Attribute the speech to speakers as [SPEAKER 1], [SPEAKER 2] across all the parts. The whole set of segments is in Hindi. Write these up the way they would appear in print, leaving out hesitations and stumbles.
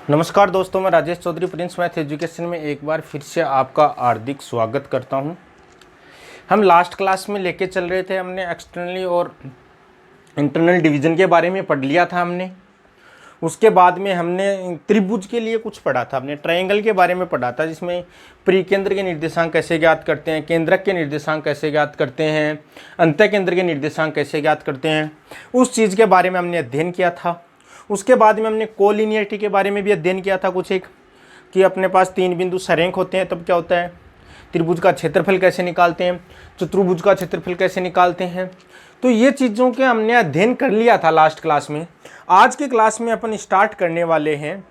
[SPEAKER 1] नमस्कार दोस्तों, मैं Rajesh Chaudhary prince math education में एक बार फिर से आपका हार्दिक स्वागत करता हूं। हम लास्ट क्लास में लेके चल रहे थे, हमने एक्सटर्नली और इंटरनल डिवीज़न के बारे में पढ़ लिया था हमने। उसके बाद में हमने त्रिभुज के लिए कुछ पढ़ा था, हमने ट्रायंगल के बारे में पढ़ा था, जिसमें परिकेंद्र के निर्देशांक कैसे ज्ञात करते हैं, केंद्रक के निर्देशांक कैसे ज्ञात करते हैं, अंतःकेंद्र के निर्देशांक कैसे ज्ञात करते हैं, उस चीज़ के बारे में हमने अध्ययन किया था। उसके बाद में हमने कोलिनियरिटी के बारे में भी अध्ययन किया था कुछ एक, कि अपने पास तीन बिंदु सरेख होते हैं तब क्या होता है, त्रिभुज का क्षेत्रफल कैसे निकालते हैं, चतुर्भुज का क्षेत्रफल कैसे निकालते हैं। तो ये चीज़ों के हमने अध्ययन कर लिया था लास्ट क्लास में। आज की क्लास में अपन स्टार्ट करने वाले हैं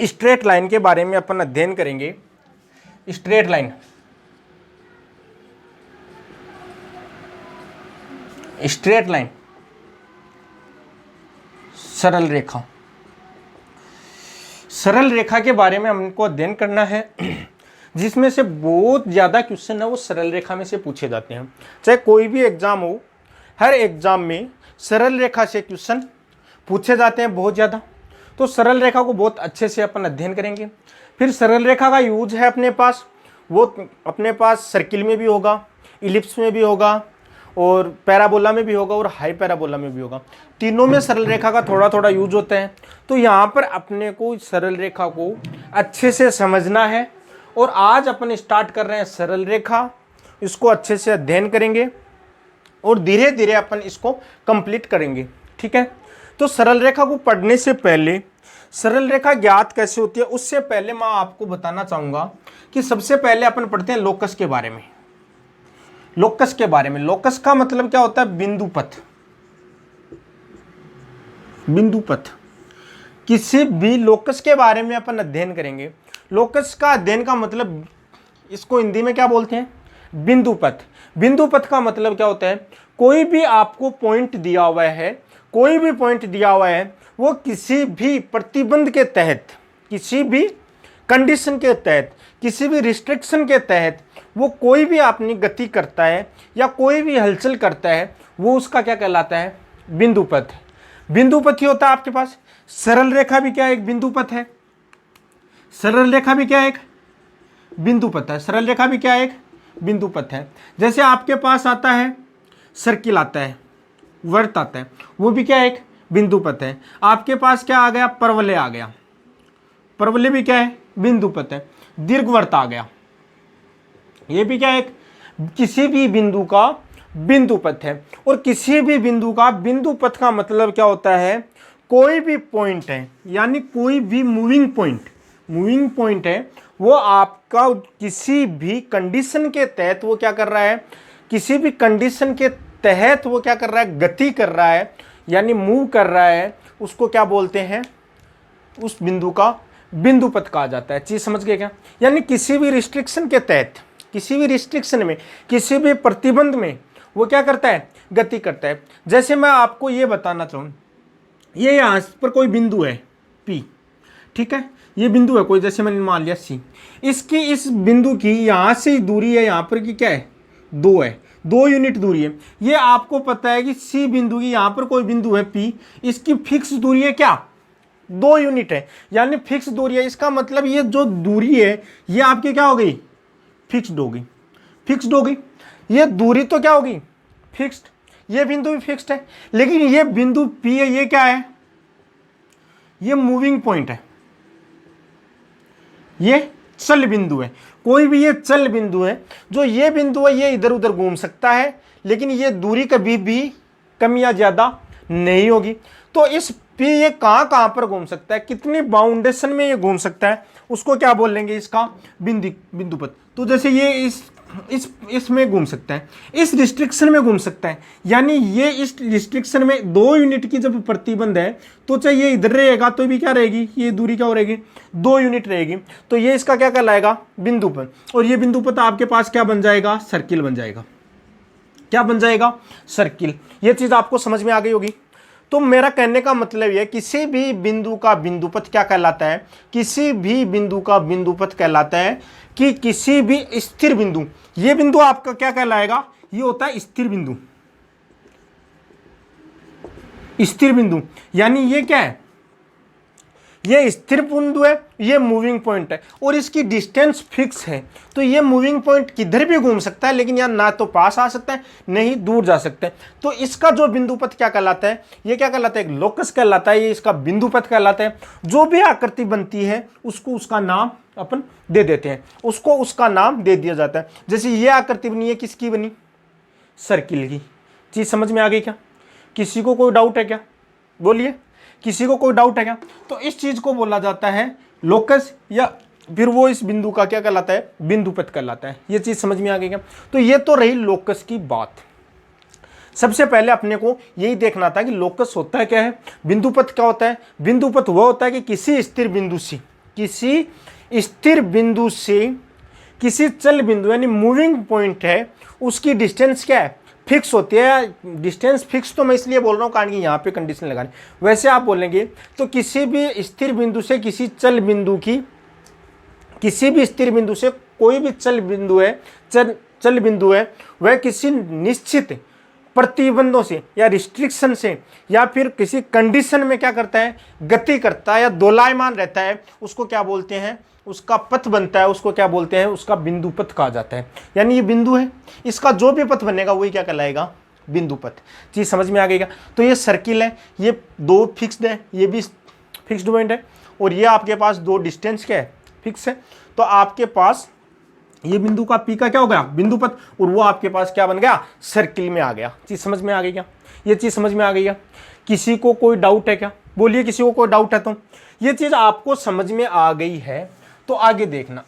[SPEAKER 1] स्ट्रेट लाइन के बारे में अपन अध्ययन करेंगे। स्ट्रेट लाइन, स्ट्रेट लाइन, सरल रेखा, सरल रेखा के बारे में हमको अध्ययन करना है, जिसमें से बहुत ज़्यादा क्वेश्चन है वो सरल रेखा में से पूछे जाते हैं। चाहे कोई भी एग्जाम हो, हर एग्जाम में सरल रेखा से क्वेश्चन पूछे जाते हैं बहुत ज़्यादा। तो सरल रेखा को बहुत अच्छे से अपन अध्ययन करेंगे। फिर सरल रेखा का यूज है अपने पास, वो अपने पास सर्किल में भी होगा, इलिप्स में भी होगा, और पैराबोला में भी होगा, और हाई पैराबोला में भी होगा। तीनों में सरल रेखा का थोड़ा थोड़ा यूज होता है। तो यहाँ पर अपने को सरल रेखा को अच्छे से समझना है, और आज अपन स्टार्ट कर रहे हैं सरल रेखा। इसको अच्छे से अध्ययन करेंगे और धीरे धीरे अपन इसको कंप्लीट करेंगे, ठीक है। तो सरल रेखा को पढ़ने से पहले, सरल रेखा ज्ञात कैसे होती है उससे पहले मैं आपको बताना चाहूँगा कि सबसे पहले अपन पढ़ते हैं लोकस के बारे में। लोकस के बारे में, लोकस का मतलब क्या होता है, बिंदु पथ। बिंदु पथ, किसी भी लोकस के बारे में अपन अध्ययन करेंगे। लोकस का अध्ययन का मतलब, इसको हिंदी में क्या बोलते हैं, बिंदु पथ। बिंदु पथ का मतलब क्या होता है, कोई भी आपको पॉइंट दिया हुआ है, कोई भी पॉइंट दिया हुआ है, वो किसी भी प्रतिबंध के तहत, किसी भी कंडीशन के तहत, किसी भी रिस्ट्रिक्शन के तहत वो कोई भी अपनी गति करता है या कोई भी हलचल करता है, वो उसका क्या कहलाता है, बिंदु पथ। बिंदु पथ ही होता है आपके पास। सरल रेखा भी क्या है, एक बिंदु पथ है। सरल रेखा भी क्या है, एक बिंदु पथ है। सरल रेखा भी क्या है, एक बिंदु पथ है। जैसे आपके पास आता है सर्किल, आता है वर्त, आता है, वो भी क्या है, एक बिंदु पथ है। आपके पास क्या आ गया, परवलय आ गया, परवलय भी क्या है, बिंदु पथ है। दीर्घवृत्त आ गया, ये भी क्या है, एक किसी भी बिंदु का बिंदु पथ है। और किसी भी बिंदु का बिंदु पथ का मतलब क्या होता है, कोई भी पॉइंट है, यानी कोई भी मूविंग पॉइंट, मूविंग पॉइंट है, वो आपका किसी भी कंडीशन के तहत वो क्या कर रहा है, किसी भी कंडीशन के तहत वो क्या कर रहा है, गति कर रहा है, यानी मूव कर रहा है, उसको क्या बोलते हैं, उस बिंदु का बिंदु पथ कहा जाता है। चीज समझ गए क्या, यानी किसी भी रिस्ट्रिक्शन के तहत, किसी भी रिस्ट्रिक्शन में, किसी भी प्रतिबंध में वो क्या करता है, गति करता है। जैसे मैं आपको ये बताना चाहूँ, ये यहाँ पर कोई बिंदु है P, ठीक है, ये बिंदु है कोई, जैसे मैंने मान लिया C, इसकी इस बिंदु की यहाँ से दूरी है, यहाँ पर की क्या है, 2 है, 2 यूनिट दूरी है। ये आपको पता है कि C बिंदु की यहाँ पर कोई बिंदु है P, इसकी फिक्स दूरी है क्या, 2 यूनिट है, यानी फिक्स दूरी है। इसका मतलब ये जो दूरी है ये आपकी क्या हो गई, फिक्स्ड हो गई, फिक्स्ड हो गई। ये दूरी तो क्या होगी, फिक्स्ड, ये बिंदु भी फिक्स्ड है। लेकिन ये बिंदु P है, ये क्या है, ये मूविंग पॉइंट है, ये चल बिंदु है। कोई भी ये चल बिंदु है, जो ये बिंदु है ये इधर उधर घूम सकता है, लेकिन ये दूरी कभी भी कम या ज्यादा नहीं होगी। तो इस P ये कहां पर घूम सकता है, कितनी बाउंडेशन में ये घूम सकता है, उसको क्या बोलेंगे, इसका बिंदु पथ। तो जैसे ये इसमें घूम सकता है, इस रिस्ट्रिक्शन में घूम सकता है, यानी ये इस रिस्ट्रिक्शन में 2 यूनिट की जब प्रतिबंध है, तो चाहे ये इधर रहेगा तो भी क्या रहेगी, ये दूरी क्या हो रहेगी, 2 यूनिट रहेगी। तो ये इसका क्या कहलाएगा, बिंदु पथ। और ये बिंदु पथ आपके पास क्या बन जाएगा, सर्किल बन जाएगा। क्या बन जाएगा, सर्किल। ये चीज आपको समझ में आ गई होगी। तो मेरा कहने का मतलब यह, किसी भी बिंदु का बिंदु पथ क्या कहलाता है, किसी भी बिंदु का बिंदु पथ कहलाता है कि किसी भी स्थिर बिंदु, ये बिंदु आपका क्या कहलाएगा, ये होता है स्थिर बिंदु। स्थिर बिंदु यानी ये क्या है, ये स्थिर बिंदु है, ये मूविंग पॉइंट है और इसकी डिस्टेंस फिक्स है। तो ये मूविंग पॉइंट किधर भी घूम सकता है, लेकिन यहाँ ना तो पास आ सकता है नहीं दूर जा सकता है। तो इसका जो बिंदु पथ क्या कहलाता है, ये क्या कहलाता है, एक लोकस कहलाता है, ये इसका बिंदु पथ कहलाता है। जो भी आकृति बनती है उसको उसका नाम अपन दे देते हैं, उसको उसका नाम दे दिया जाता है। जैसे ये आकृति बनी है, किसकी बनी, सर्किल की। चीज समझ में आ गई क्या? किसी को कोई डाउट है क्या, बोलिए, किसी को कोई डाउट है क्या? तो इस चीज को बोला जाता है लोकस, या फिर वो इस बिंदु का क्या कहलाता है, बिंदु पथ कहलाता है। ये चीज समझ में आ गई क्या? तो ये तो रही लोकस की बात। सबसे पहले अपने को यही देखना था कि लोकस होता है क्या है, बिंदु पथ क्या होता है। बिंदु पथ वह होता है कि किसी स्थिर बिंदु से किसी चल बिंदु यानी मूविंग पॉइंट है, उसकी डिस्टेंस क्या है, फिक्स होती है। डिस्टेंस फिक्स तो मैं इसलिए बोल रहा हूँ कारण कि यहाँ पे कंडीशन लगानी, वैसे आप बोलेंगे तो किसी भी स्थिर बिंदु से किसी स्थिर बिंदु से कोई भी चल बिंदु है वह किसी निश्चित प्रतिबंधों से या रिस्ट्रिक्शन से या फिर किसी कंडीशन में क्या करता है, गति करता है या दोलायमान रहता है, उसको क्या बोलते हैं, उसका पथ बनता है, उसको क्या बोलते हैं, उसका बिंदु पथ कहा जाता है। यानी ये बिंदु है, इसका जो भी पथ बनेगा वही क्या कहलाएगा, बिंदु पथ। चीज समझ में आ गई क्या? तो ये सर्किल है, ये दो फिक्स्ड है, ये भी फिक्स्ड पॉइंट है, और ये आपके पास दो डिस्टेंस क्या है, फिक्स है। तो आपके पास ये बिंदु का पी का क्या हो गया, बिंदु पथ, और वो आपके पास क्या बन गया, सर्किल में आ गया। चीज समझ में आ गई क्या? ये चीज समझ में आ गई क्या? किसी को कोई डाउट है क्या, बोलिए, किसी को कोई डाउट है तो? ये चीज आपको समझ में आ गई है तो आगे देखना,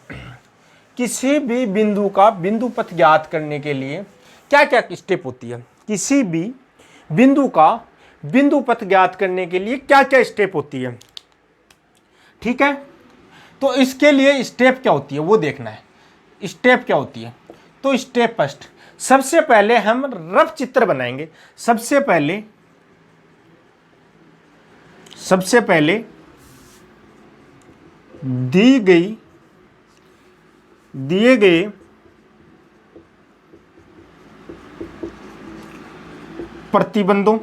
[SPEAKER 1] किसी भी बिंदु का बिंदु पथ ज्ञात करने के लिए क्या क्या स्टेप होती है। किसी भी बिंदु का बिंदु पथ ज्ञात करने के लिए क्या क्या स्टेप होती है, ठीक है। तो इसके लिए स्टेप क्या होती है वो देखना है। स्टेप क्या होती है, तो स्टेप फर्स्ट, सबसे पहले हम रफ चित्र बनाएंगे। सबसे पहले दिए गए प्रतिबंधों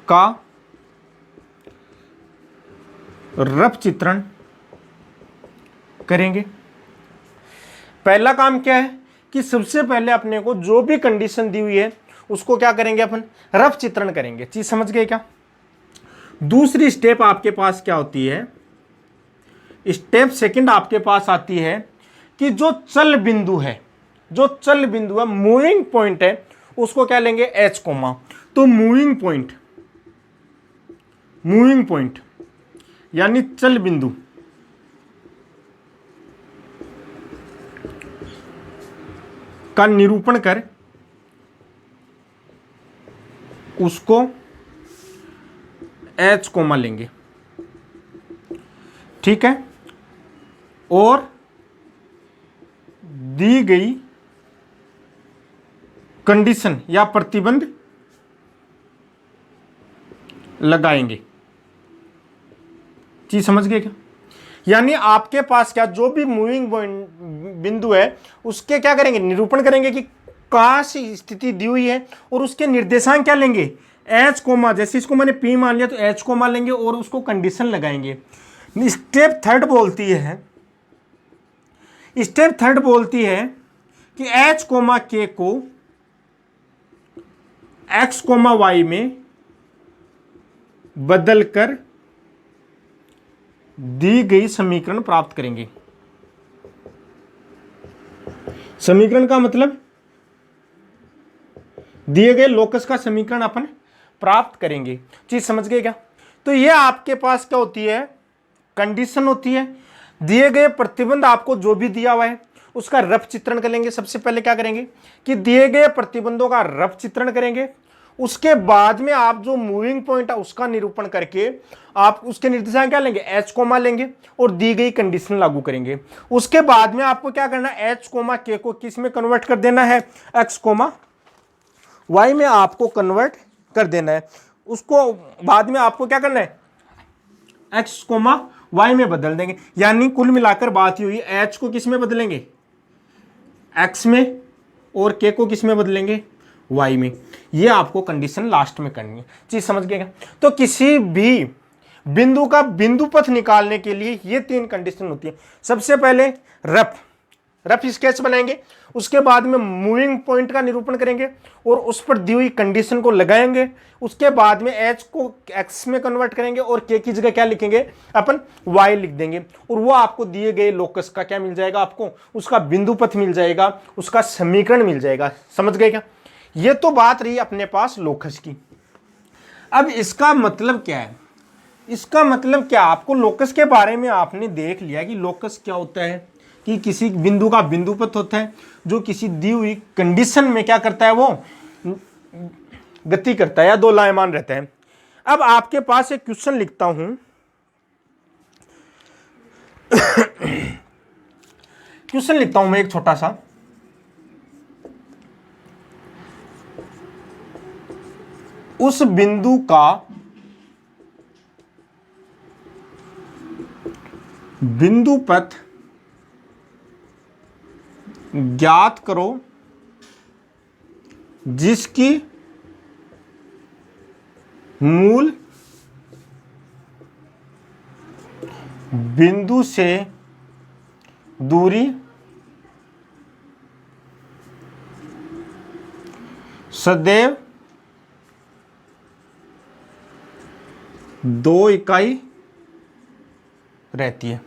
[SPEAKER 1] का रफ चित्रण करेंगे। पहला काम क्या है कि सबसे पहले अपने को जो भी कंडीशन दी हुई है उसको क्या करेंगे, अपन रफ चित्रण करेंगे। चीज समझ गए क्या? दूसरी स्टेप आपके पास क्या होती है, स्टेप सेकंड आपके पास आती है कि जो चल बिंदु है, मूविंग पॉइंट है, उसको क्या लेंगे, एच कोमा। तो मूविंग पॉइंट यानी चल बिंदु का निरूपण कर उसको एच कोमा लेंगे, ठीक है। और दी गई कंडीशन या प्रतिबंध लगाएंगे। चीज समझ गए क्या? यानी आपके पास क्या, जो भी मूविंग बिंदु है उसके क्या करेंगे, निरूपण करेंगे कि कहां से स्थिति दी हुई है, और उसके निर्देशांक क्या लेंगे, एच कोमा। जैसे इसको मैंने पी मान लिया तो एच कोमा लेंगे और उसको कंडीशन लगाएंगे। स्टेप थर्ड बोलती है कि एच कोमा के को एक्स कोमा वाई में बदलकर दी गई समीकरण प्राप्त करेंगे। समीकरण का मतलब दिए गए लोकस का समीकरण अपन प्राप्त करेंगे। चीज समझ गए क्या? तो ये आपके पास क्या होती है, कंडीशन होती है। दिए गए प्रतिबंध आपको जो भी दिया हुआ है उसका रफ चित्रण करेंगे। सबसे पहले क्या करेंगे कि दिए गए प्रतिबंधों का रफ चित्रण करेंगे। उसके बाद में आप जो मूविंग पॉइंट है उसका निरूपण करके आप उसके निर्देशांक क्या लेंगे, एच कोमा लेंगे और दी गई कंडीशन लागू करेंगे। उसके बाद में आपको क्या करना है, एच कोमा के को किस में कन्वर्ट कर देना है, एक्स कोमा वाई में आपको कन्वर्ट कर देना है। उसको बाद में आपको क्या करना है, एक्स कोमा वाई में बदल देंगे। यानी कुल मिलाकर बात ही हुई, एच को किस में बदलेंगे, एक्स में, और के को किस में बदलेंगे, वाई में। ये आपको कंडीशन लास्ट में करनी है। चीज समझ गए क्या? तो किसी भी बिंदु का बिंदु पथ निकालने के लिए ये 3 कंडीशन होती है। सबसे पहले रफ स्केच बनाएंगे, उसके बाद में मूविंग पॉइंट का निरूपण करेंगे और उस पर दी हुई कंडीशन को लगाएंगे। उसके बाद में एच को एक्स में कन्वर्ट करेंगे और के की जगह क्या लिखेंगे, अपन वाई लिख देंगे, और वो आपको दिए गए लोकस का क्या मिल जाएगा, आपको उसका बिंदु पथ मिल जाएगा, उसका समीकरण मिल जाएगा। समझ गए क्या? ये तो बात रही अपने पास लोकस की। अब इसका मतलब क्या है, इसका मतलब क्या, आपको लोकस के बारे में आपने देख लिया कि लोकस क्या होता है, कि किसी बिंदु का बिंदु पथ होता है जो किसी दी हुई कंडीशन में क्या करता है, वो गति करता है या दोलायमान रहता है। अब आपके पास एक क्वेश्चन लिखता हूं, क्वेश्चन लिखता हूं मैं एक छोटा सा। उस बिंदु का बिंदु पथ ज्ञात करो जिसकी मूल बिंदु से दूरी सदैव 2 इकाई रहती है।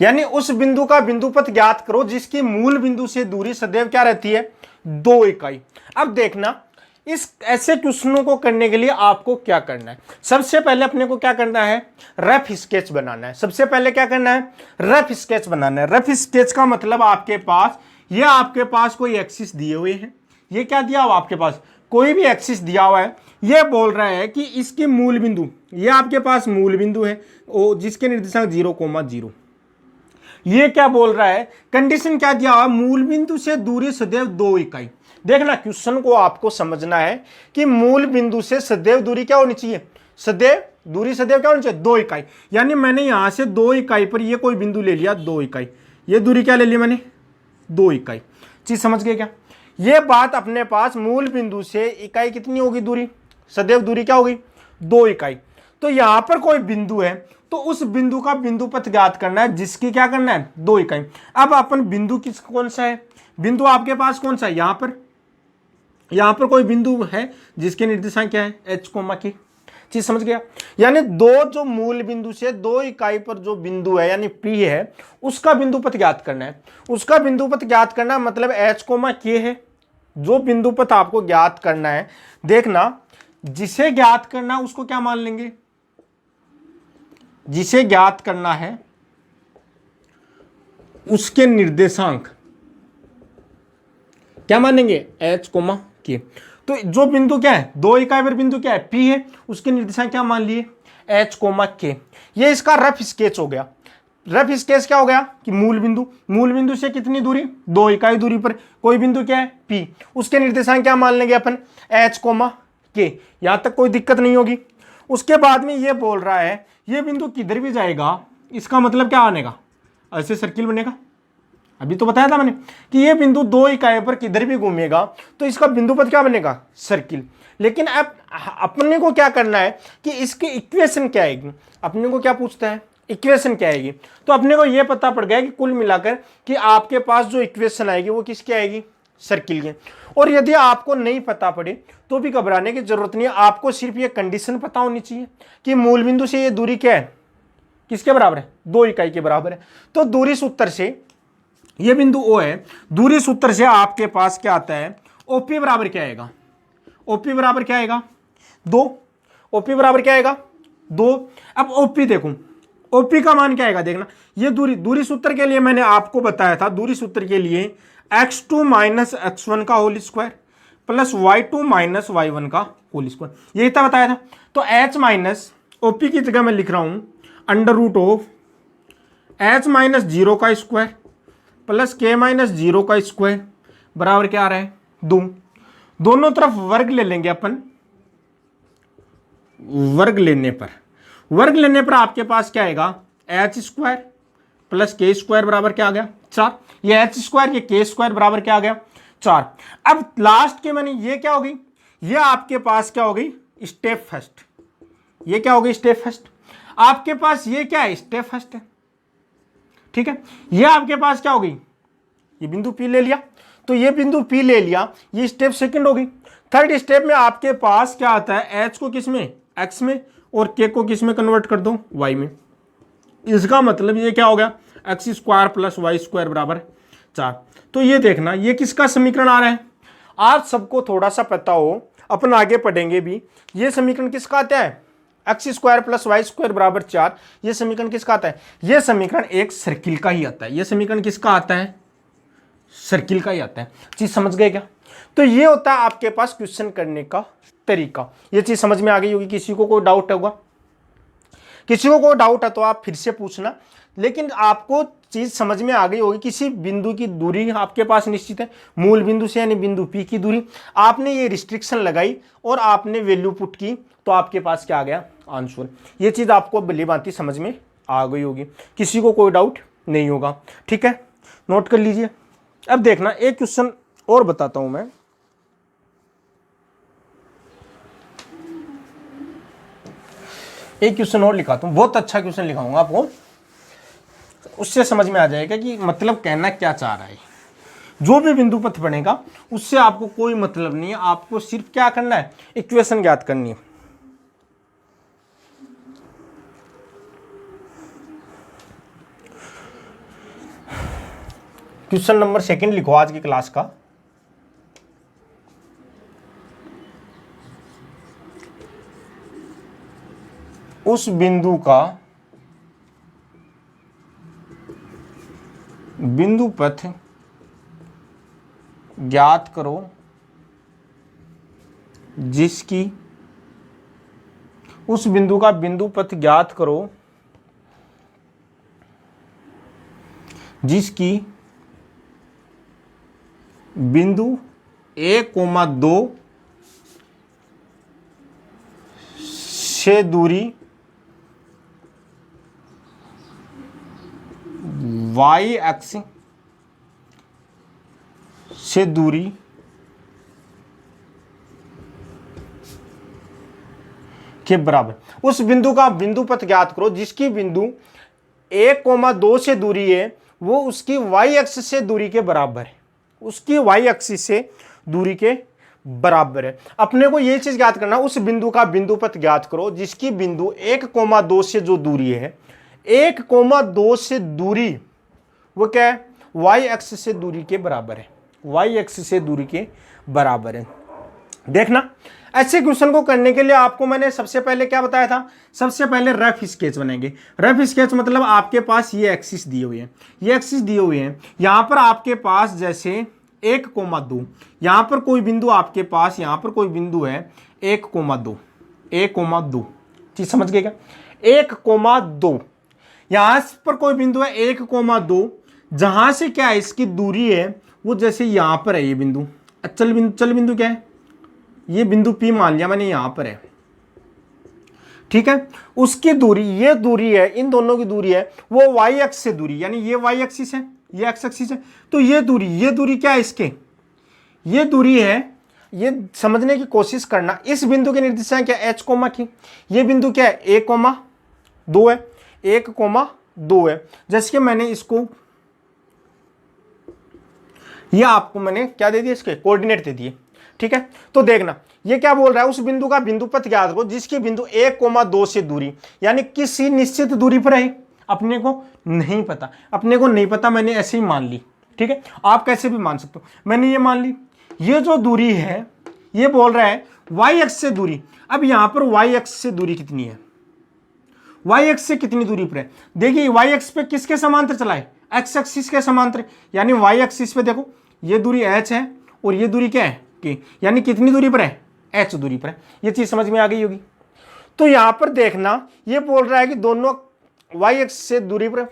[SPEAKER 1] यानी उस बिंदु का बिंदु पथ ज्ञात करो जिसकी मूल बिंदु से दूरी सदैव क्या रहती है, 2 इकाई। अब देखना, इस ऐसे क्वेश्चनों को करने के लिए आपको क्या करना है, सबसे पहले अपने को क्या करना है, रफ स्केच बनाना है। सबसे पहले क्या करना है, रफ स्केच बनाना है। रफ स्केच का मतलब आपके पास, ये आपके पास कोई एक्सिस दिए हुए हैं, ये क्या दिया हुआ आपके पास, कोई भी एक्सिस दिया हुआ है। ये बोल रहा है कि इसके मूल बिंदु, ये आपके पास मूल बिंदु है जिसके निर्देशांक 0,0। ये क्या बोल रहा है, कंडीशन क्या दिया हुआ, मूल बिंदु से दूरी सदैव 2 इकाई। देखना, क्वेश्चन को आपको समझना है कि मूल बिंदु से सदैव दूरी क्या होनी चाहिए, सदैव दूरी सदैव क्या होनी चाहिए, 2 इकाई। यानी मैंने यहां से 2 इकाई पर ये कोई बिंदु ले लिया 2 इकाई, ये दूरी क्या ले ली मैंने, 2 इकाई। चीज समझ गए क्या? ये बात अपने पास मूल बिंदु से इकाई कितनी होगी दूरी, सदैव दूरी क्या होगी, 2 इकाई। तो यहां पर कोई बिंदु है तो उस बिंदु का बिंदु पथ ज्ञात करना है जिसकी क्या करना है, 2 इकाई। अब अपन बिंदु किस कौन सा है, बिंदु आपके पास कौन सा है, यहां पर कोई बिंदु है जिसके निर्देशांक क्या है, h, की। चीज समझ गया? यानी दो जो मूल बिंदु से 2 इकाई पर जो बिंदु है यानी P है, उसका बिंदु पथ ज्ञात करना है। उसका बिंदु पथ ज्ञात करना मतलब h, k है। जो बिंदु पथ आपको ज्ञात करना है, देखना जिसे ज्ञात करना उसको क्या मान लेंगे, जिसे ज्ञात करना है उसके निर्देशांक क्या मानेंगे, h, k। तो जो बिंदु क्या है, 2 इकाई पर बिंदु क्या है, P है, उसके निर्देशांक क्या मान लिए, h, k। ये इसका रफ स्केच हो गया। रफ स्केच क्या हो गया कि मूल बिंदु से कितनी दूरी, 2 इकाई दूरी पर कोई बिंदु क्या है, P, उसके निर्देशांक क्या मान लेंगे अपन, h, k। यहां तक कोई दिक्कत नहीं होगी। उसके बाद में ये बोल रहा है ये बिंदु किधर भी जाएगा, इसका मतलब क्या बनेगा, ऐसे सर्किल बनेगा। अभी तो बताया था मैंने कि ये बिंदु 2 इकाई पर किधर भी घूमेगा तो इसका बिंदु पथ क्या बनेगा, सर्किल। लेकिन अब अपने को क्या करना है कि इसकी इक्वेशन क्या आएगी, अपने को क्या पूछता है, इक्वेशन क्या आएगी। तो अपने को यह पता पड़ गया कि कुल मिलाकर कि आपके पास जो इक्वेशन आएगी वो किसकी आएगी, सर्किल की। और यदि आपको नहीं पता पड़े तो भी घबराने की जरूरत नहीं है, आपको सिर्फ ये कंडीशन पता होनी चाहिए कि मूल बिंदु से ये दूरी क्या है, किसके बराबर है, 2 इकाई के बराबर है। तो दूरी सूत्र से ये बिंदु O है, दूरी सूत्र से आपके पास क्या आता है, OP बराबर क्या आएगा, OP बराबर क्या आएगा, 2। OP बराबर क्या आएगा, 2। अब OP देखो, OP का मान क्या आएगा, देखना ये दूरी सूत्र के लिए मैंने आपको बताया था, दूरी सूत्र के लिए x2 माइनस x1 का whole square plus y2 minus y1 का होल स्क्वायर, यही था बताया था। तो h माइनस OP की जगह मैं लिख रहा हूं under root of h minus 0 का स्क्वायर प्लस k माइनस 0 का स्क्वायर बराबर क्या आ रहा है, 2। दोनों तरफ वर्ग ले लेंगे अपन, वर्ग लेने पर आपके पास क्या आएगा, h square plus k square बराबर क्या आ गया, 4। ये h स्क्वायर ये k स्क्वायर बराबर क्या आ गया, 4। अब लास्ट के मैंने ये क्या होगी, ये आपके पास क्या होगी, स्टेप फर्स्ट, ये क्या होगी, स्टेप फर्स्ट। आपके पास ये क्या है, स्टेप फर्स्ट है, ठीक है। ये आपके पास क्या हो गई, ये बिंदु P ले लिया, तो ये बिंदु P ले लिया, ये स्टेप सेकंड हो गई। थर्ड स्टेप में आपके पास क्या आता है, H को किस में, X में, और K को किस में कन्वर्ट कर दो, Y में। इसका मतलब ये क्या हो गया, x square plus y square बराबर 4। तो ये देखना ये किसका समीकरण आ रहा है, आप सबको थोड़ा सा पता हो, अपन आगे पढ़ेंगे भी, ये समीकरण किसका आता है, x square plus y square बराबर 4। ये समीकरण किसका आता है, ये समीकरण एक सर्किल का ही आता है। ये समीकरण किसका आता है, सर्किल का ही आता है। चीज समझ गए क्या। तो ये होता है आपके पास क्वेश्चन करने का तरीका। ये चीज समझ में आ गई होगी। किसी को कोई डाउट होगा, किसी को कोई डाउट है तो आप फिर से पूछना, लेकिन आपको चीज समझ में आ गई होगी। किसी बिंदु की दूरी आपके पास निश्चित है, मूल बिंदु से यानी बिंदु P की दूरी, आपने ये रिस्ट्रिक्शन लगाई और आपने वैल्यू पुट की, तो आपके पास क्या आ गया, आंसर। ये चीज आपको भली भांति समझ में आ गई होगी, किसी को कोई डाउट नहीं होगा, ठीक है, नोट कर लीजिए। अब देखना एक क्वेश्चन और बताता हूं मैं, एक क्वेश्चन और लिखाता हूं, बहुत अच्छा क्वेश्चन लिखाऊंगा आपको, उससे समझ में आ जाएगा कि मतलब कहना क्या चाह रहा है। जो भी बिंदु पथ बनेगा उससे आपको कोई मतलब नहीं है, आपको सिर्फ क्या करना है, इक्वेशन ज्ञात करनी है। क्वेश्चन नंबर सेकंड लिखो आज की क्लास का। उस बिंदु का बिंदु पथ ज्ञात करो जिसकी, उस बिंदु का बिंदु पथ ज्ञात करो जिसकी बिंदु 1,2 से दूरी y एक्स से दूरी के बराबर। उस बिंदु का बिंदु पथ ज्ञात करो जिसकी बिंदु 1,2 से दूरी है, वो उसकी y एक्सिस से दूरी के बराबर है, उसकी y एक्सिस से दूरी के बराबर है। अपने को यह चीज ज्ञात करना, उस बिंदु का बिंदु पथ ज्ञात करो जिसकी बिंदु 1,2 से जो दूरी है, 1,2 से दूरी वो क्या है, y एक्सिस से दूरी के बराबर है, y एक्सिस से दूरी के बराबर है। देखना ऐसे क्वेश्चन को करने के लिए आपको मैंने सबसे पहले क्या बताया था, सबसे पहले रफ स्केच बनेंगे। रफ स्केच मतलब आपके पास ये एक्सिस दिए हुए हैं, ये एक्सिस दिए हुए हैं, यहां पर आपके पास जैसे 1,2, यहां पर कोई बिंदु आपके पास, यहां पर कोई बिंदु है 1,2, 1,2, चीज समझ गए क्या, 1,2, यहां पर कोई बिंदु है 1,2, जहां से क्या है इसकी दूरी है वो जैसे यहां पर है, ये बिंदु चल बिंदु क्या है, ये बिंदु P मान लिया मैंने, यहां पर है, ठीक है। उसकी दूरी, ये दूरी है, इन दोनों की दूरी है वो y एक्स से दूरी, यानी ये y एक्सिस है, ये x एक्सिस है, तो ये दूरी क्या है इसके, ये दूरी है। ये समझने की कोशिश करना, इस बिंदु के निर्देशांक क्या h कोमा की, ये बिंदु क्या है 1,2 है, 1,2 है। जैसे कि मैंने इसको, ये आपको मैंने क्या दे दिया, इसके कोऑर्डिनेट दे दिए, ठीक है। तो देखना ये क्या बोल रहा है, उस बिंदु का बिंदु पथ ज्ञात करो जिसकी बिंदु 1,2 से दूरी, यानी किसी निश्चित दूरी पर है, अपने को नहीं पता, अपने को नहीं पता, मैंने ऐसे ही मान ली, ठीक है। आप कैसे भी मान सकते हो, मैंने ये मान ली। ये जो दूरी है ये बोल रहा है y एक्स से दूरी। अब यहां पर y एक्स से दूरी कितनी है, y एक्स से कितनी दूरी पर है, देखिए y एक्स पे किसके समांतर चला है, x एक्सिस के समांतर, यानी y एक्सिस पे देखो ये दूरी h है और ये दूरी क्या है k, यानी कितनी दूरी पर है, h दूरी पर है। ये चीज समझ में आ गई होगी। तो यहां पर देखना ये बोल रहा है कि दोनों y एक्स से दूरी पर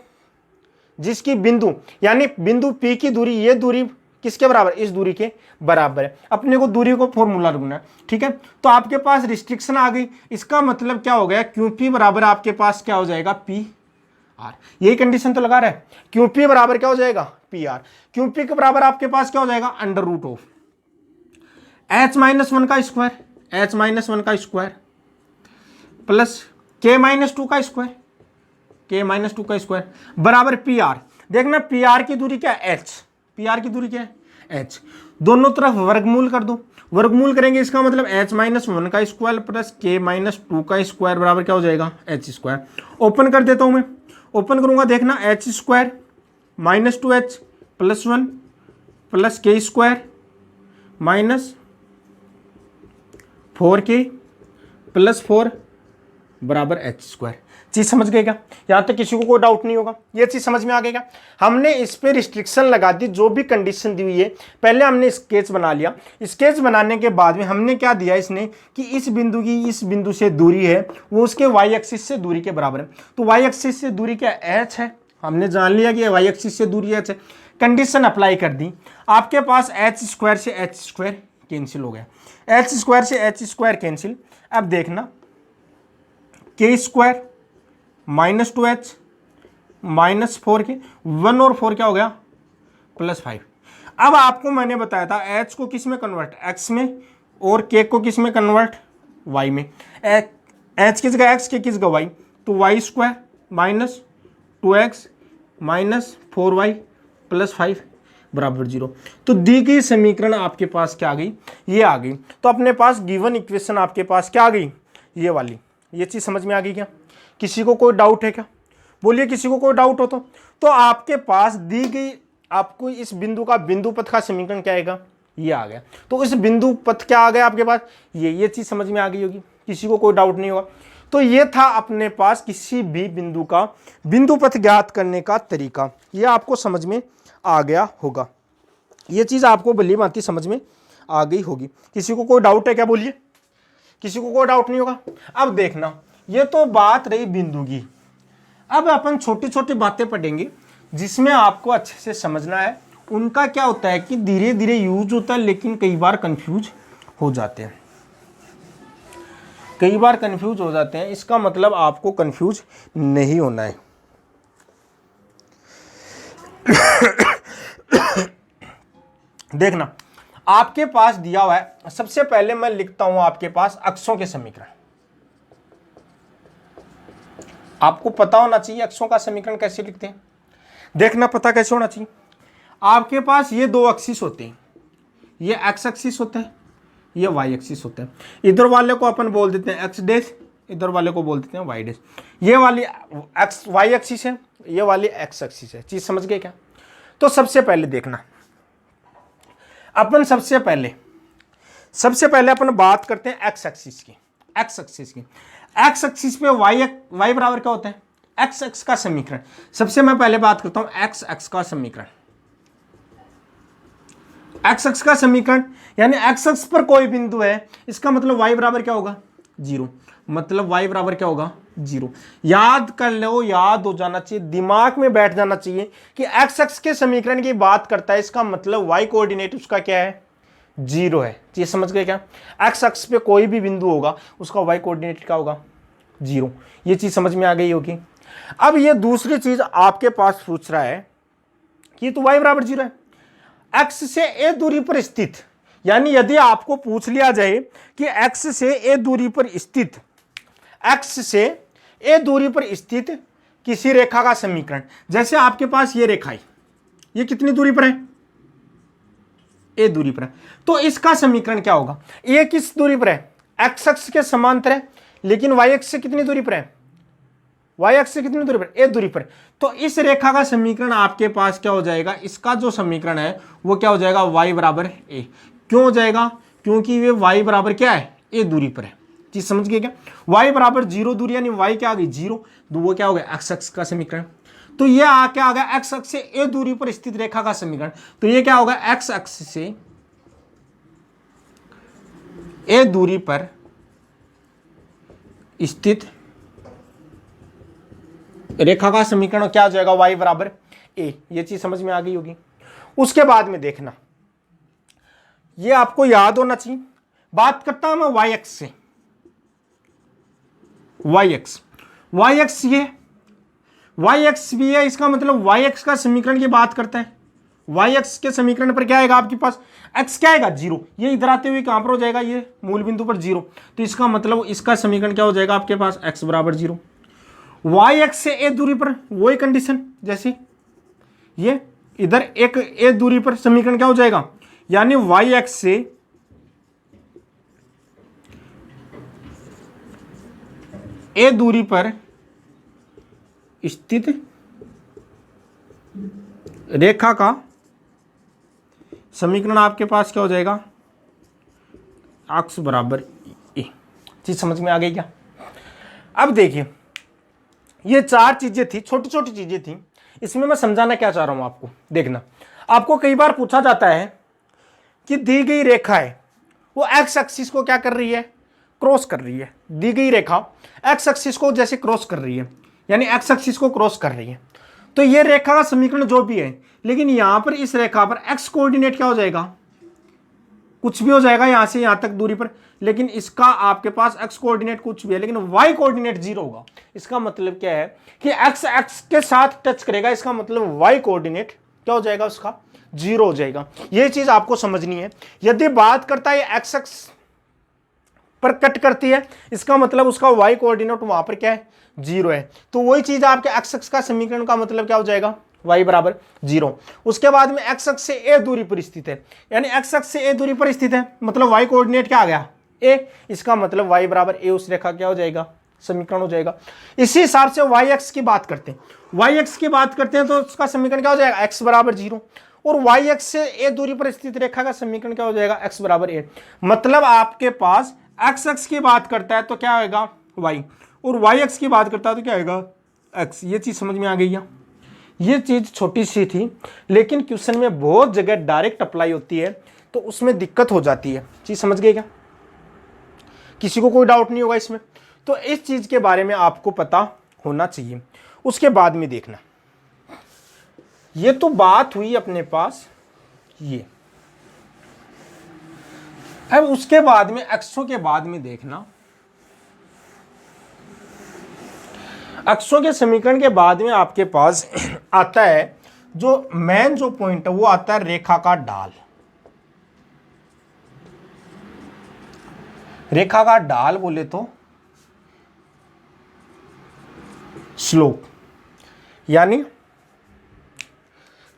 [SPEAKER 1] जिसकी बिंदु, यानी बिंदु P की दूरी, ये दूरी किसके बराबर, इस दूरी के बराबर है। अपने को दूरी को फॉर्मूला ढूंढना है, ठीक है। तो आपके पास रिस्ट्रिक्शन आ गई, इसका मतलब क्या हो गया, QP बराबर आपके पास क्या हो जाएगा, PR। यही कंडीशन तो लगा रहा है, QP बराबर क्या हो जाएगा, PR। QP के बराबर आपके पास क्या हो जाएगा, √ऑफ h-1 का स्क्वायर, h-1 का स्क्वायर प्लस k-2 का स्क्वायर, k-2 का स्क्वायर बराबर पी आर। देखना पी आर की दूरी क्या है, h, पी आर की दूरी क्या है h। दोनों तरफ वर्गमूल कर दो, वर्गमूल करेंगे इसका मतलब h-1 का स्क्वायर प्लस k-2 का स्क्वायर बराबर क्या हो जाएगा h स्क्वायर। ओपन कर देता हूं मैं, ओपन करूंगा, देखना h square -2h plus 1 plus k square minus 4k plus 4 बराबर h स्क्वायर। चीज समझ गए क्या? यहां तक किसी को कोई डाउट नहीं होगा, ये चीज समझ में आ गई क्या? हमने इस पे रिस्ट्रिक्शन लगा दी, जो भी कंडीशन दी हुई है। पहले हमने स्केच बना लिया, स्केच बनाने के बाद में हमने क्या दिया इसने कि इस बिंदु की इस बिंदु से दूरी है वो उसके वाई एक्सिस से दूरी के बराबर है। तो वाई एक्सिस से दूरी क्या h है, हमने जान लिया कि वाई एक्सिस से दूरी h है। कंडीशन अप्लाई कर दी, आपके पास h स्क्वायर से h स्क्वायर कैंसिल हो गया, h स्क्वायर से h स्क्वायर कैंसिल। अब देखना k स्क्वायर -2h -4k, 1 और 4 क्या हो गया +5। अब आपको मैंने बताया था h को किस में कन्वर्ट, x में, और k को किस में कन्वर्ट, y में। h की जगह x, k की जगह y, तो y स्क्वायर -2x -4y +5 बराबर 0। तो दी गई समीकरण आपके पास क्या आ गई, ये आ गई। तो अपने पास गिवन इक्वेशन आपके पास क्या आ गई, ये वाली। ये चीज समझ में आ गई क्या? किसी को कोई डाउट है क्या? बोलिए किसी को कोई डाउट हो तो आपके पास दी गई आपको इस बिंदु का बिंदु पथ का समीकरण क्या आएगा, ये आ गया। तो इस बिंदु पथ क्या आ गया आपके पास, ये चीज समझ में आ गई होगी, किसी को कोई डाउट नहीं होगा। तो ये था अपने पास किसी भी बिंदु का बिंदु पथ ज्ञात करने का तरीका, ये आपको समझ में आ गया होगा। ये चीज आपको भली भांति समझ में आ गई होगी। किसी को कोई डाउट है क्या? बोलिए, किसी को कोई डाउट नहीं होगा। अब देखना, ये तो बात रही बिंदु की। अब अपन छोटी छोटी बातें पढ़ेंगे जिसमें आपको अच्छे से समझना है। उनका क्या होता है कि धीरे धीरे यूज होता है, लेकिन कई बार कंफ्यूज हो जाते हैं, कई बार कंफ्यूज हो जाते हैं। इसका मतलब आपको कंफ्यूज नहीं होना है। देखना, आपके पास दिया हुआ है, सबसे पहले मैं लिखता हूं आपके पास अक्षों के समीकरण। आपको पता होना चाहिए अक्षों का समीकरण कैसे लिखते हैं। देखना पता कैसे होना चाहिए। आपके पास ये दो एक्सिस होते हैं, ये एक्स एक्सिस होता है, ये वाई एक्सिस होता है। इधर वाले को अपन बोल देते हैं एक्स डैश, इधर वाले को बोल देते हैं वाई डैश। ये वाली एक्स वाई एक्सिस है, ये वाली एक्स एक्सिस है। चीज समझ गए क्या? तो सबसे पहले देखना, अपन सबसे पहले अपन बात करते हैं एक्स एक्सिस की। एक्स एक्सिस की, एक्स एक्सिस पे वाई बराबर क्या होता है, एक्स एक्स का समीकरण। सबसे मैं पहले बात करता हूं एक्स एक्स का समीकरण। एक्स एक्स का समीकरण यानी एक्स एक्स पर कोई बिंदु है, इसका मतलब वाई बराबर क्या होगा, 0। मतलब वाई बराबर क्या होगा, 0। याद कर लो, याद हो जाना चाहिए, दिमाग में बैठ जाना चाहिए कि एक्स एक्स के समीकरण की बात करता है, इसका मतलब वाई कोऑर्डिनेट उसका क्या है, 0 है। ये समझ गए क्या? एक्स एक्स पे कोई भी बिंदु होगा उसका वाई कोऑर्डिनेट क्या होगा, 0। ये चीज समझ में आ गई होगी। अब ये दूसरी चीज आपके पास पूछ रहा है कि तो वाई बराबर 0 है, एक्स से ए दूरी पर स्थित, यानी यदि आपको पूछ लिया जाए कि एक्स से ए दूरी पर स्थित, एक्स से ए दूरी पर स्थित किसी रेखा का समीकरण। जैसे आपके पास ये रेखा है, ये कितनी दूरी पर है, ए दूरी पर है, तो इसका समीकरण क्या होगा। ये किस दूरी पर है, एक्स एक्स के समांतर है, लेकिन वाई एक्स से कितनी दूरी पर है, वाई एक्स से कितनी दूरी पर, ए दूरी पर। तो इस रेखा का समीकरण आपके पास क्या हो जाएगा, इसका जो समीकरण है वो क्या हो जाएगा, वाई बराबर ए। क्यों हो जाएगा, क्योंकि ये वाई बराबर क्या है, ए दूरी पर है। चीज समझ गए क्या? वाई बराबर 0 दूरी, यानी वाई क्या आ गई 0, तो वो क्या हो गया एक्स एक्स का समीकरण। तो ये क्या आ गया, एक्स एक्स से ए दूरी पर स्थित रेखा का समीकरण। तो ये क्या होगा, एक्स एक्स से ए दूरी पर स्थित रेखा का समीकरण क्या हो जाएगा, y बराबर ए। ये चीज समझ में आ गई होगी। उसके बाद में देखना, ये आपको याद होना चाहिए। बात करता हूं मैं वाई एक्स से, वाई एक्स ये वाई एक्स भी है, इसका मतलब वाई एक्स का समीकरण की बात करता है, वाई एक्स के समीकरण पर क्या आएगा आपके पास, एक्स क्या आएगा 0, ये इधर आते हुए कहां पर हो जाएगा, ये मूल बिंदु पर 0, तो इसका मतलब इसका समीकरण क्या हो जाएगा आपके पास x बराबर 0। वाई एक्स से a दूरी पर वही कंडीशन, जैसे ये इधर एक a दूरी पर समीकरण क्या हो जाएगा, यानी वाई एक्स से a दूरी पर स्थित रेखा का समीकरण आपके पास क्या हो जाएगा, x बराबर a। चीज समझ में आ गई क्या। अब देखिए ये चार चीजें थी, छोटी छोटी चीजें थी, इसमें मैं समझाना क्या चाह रहा हूं आपको। देखना, आपको कई बार पूछा जाता है कि दी गई रेखा है वो एक्स एक्सिस को क्या कर रही है, क्रॉस कर रही है। दी गई रेखा एक्स एक्सिस को जैसे क्रॉस कर रही है, यानी एक्स एक्सिस को क्रॉस कर रही है, तो ये रेखा का समीकरण जो भी है, लेकिन यहां पर इस रेखा पर एक्स कोऑर्डिनेट क्या हो जाएगा, कुछ भी हो जाएगा यहां से यहां तक दूरी पर, लेकिन इसका आपके पास एक्स कोऑर्डिनेट कुछ भी है, लेकिन वाई कोऑर्डिनेट 0 होगा। इसका मतलब क्या है कि एक्स एक्स के साथ टच करेगा, इसका मतलब वाई कोऑर्डिनेट क्या हो जाएगा, उसका 0 हो जाएगा। यह चीज आपको समझनी है। यदि बात करता है एक्स एक्स पर कट करती है, इसका मतलब उसका वाई कोऑर्डिनेट वहां पर क्या है, 0 है। तो वही चीज आपके एक्स एक्स का समीकरण का मतलब क्या हो जाएगा, y बराबर 0। उसके बाद में x अक्ष से a दूरी पर स्थित है, यानी x अक्ष से a दूरी पर स्थित है, मतलब y कोऑर्डिनेट क्या आ गया, a। इसका मतलब y बराबर a उस रेखा क्या हो जाएगा, समीकरण हो जाएगा। इसी हिसाब से y x की बात करते हैं, y x की बात करते हैं तो उसका समीकरण क्या हो जाएगा, x बराबर 0। और y x से a दूरी पर स्थित रेखा का समीकरण क्या हो जाएगा, x बराबर a। मतलब आपके पास x अक्ष की बात करता है तो क्या होगा y, और y x की बात करता है तो क्या होगा x। ये चीज समझ में आ गई है। ये चीज छोटी सी थी, लेकिन क्वेश्चन में बहुत जगह डायरेक्ट अप्लाई होती है, तो उसमें दिक्कत हो जाती है। चीज समझ गए क्या, किसी को कोई डाउट नहीं होगा इसमें। तो इस चीज के बारे में आपको पता होना चाहिए। उसके बाद में देखना, ये तो बात हुई अपने पास ये। अब उसके बाद में एक्सों के बाद में देखना, अक्षों के समीकरण के बाद में आपके पास आता है जो मेन जो पॉइंट है, वो आता है रेखा का ढाल। रेखा का ढाल बोले तो स्लोप, यानी